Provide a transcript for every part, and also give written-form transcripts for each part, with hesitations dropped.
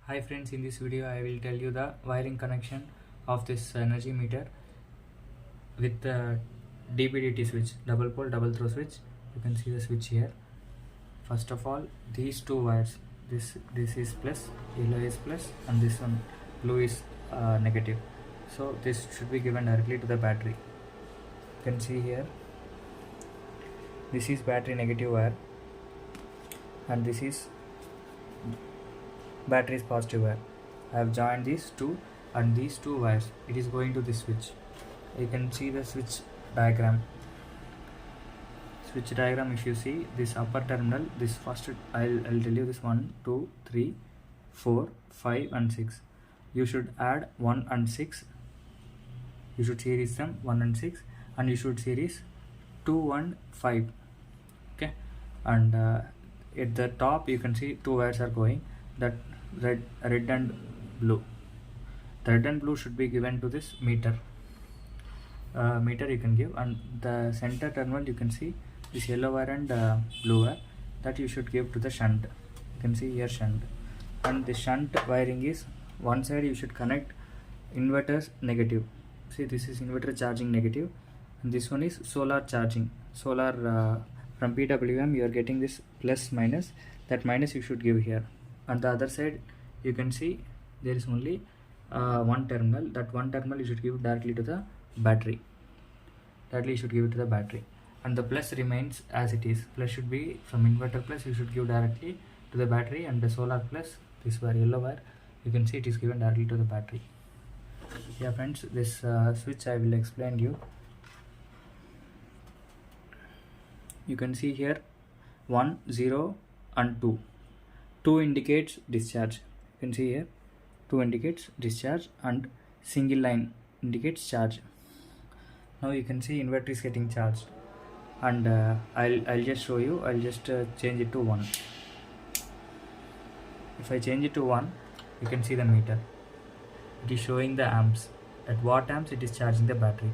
Hi friends, in this video I will tell you the wiring connection of this energy meter with the DPDT switch, double pole double throw switch. You can see the switch here. First of all, these two wires, this is plus, yellow is plus, and this one blue is negative. So this should be given directly to the battery. You can see here, this is battery negative wire and this is battery is positive wire. I have joined these two and these two wires. It is going to this switch. You can see the switch diagram. Switch diagram, if you see this upper terminal, this first I'll tell you this 1, 2, 3, 4, 5 and 6. You should add 1 and 6. You should series them 1 and 6 and you should series 2 and 5. Okay, and at the top you can see two wires are going, that red and blue. The red and blue should be given to this meter. Meter you can give, and the center terminal you can see this yellow wire and blue wire, that you should give to the shunt. You can see here shunt, and the shunt wiring is one side you should connect inverter's negative. See, this is inverter charging negative and this one is solar charging. Solar from PWM you are getting this plus minus, that minus you should give here. On the other side you can see there is only one terminal. That one terminal you should give directly to the battery. Directly you should give it to the battery, and the plus remains as it is. Plus should be from inverter plus, you should give directly to the battery, and the solar plus, this wire, yellow wire, you can see it is given directly to the battery. Yeah friends, this switch I will explain you. You can see here 1, 0 and 2. 2 indicates discharge. You can see here 2 indicates discharge and single line indicates charge. Now you can see inverter is getting charged, and I'll just show you. I'll just change it to 1. If I change it to 1, you can see the meter. It is showing the amps. At what amps it is charging the battery.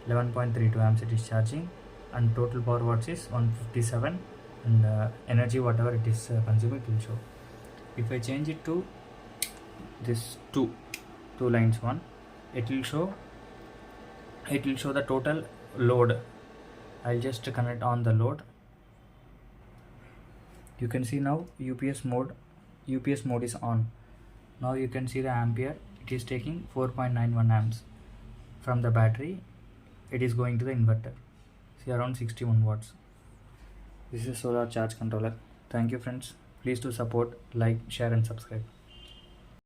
11.32 amps it is charging, and total power watts is 157, and energy whatever it is consuming it will show. If I change it to this two lines 1, it will show the total load. I'll just connect on the load. You can see now UPS mode is on. Now you can see the ampere. It is taking 4.91 amps from the battery. It is going to the inverter. See, around 61 watts. This is a solar charge controller. Thank you friends. Please do support, like, share and subscribe.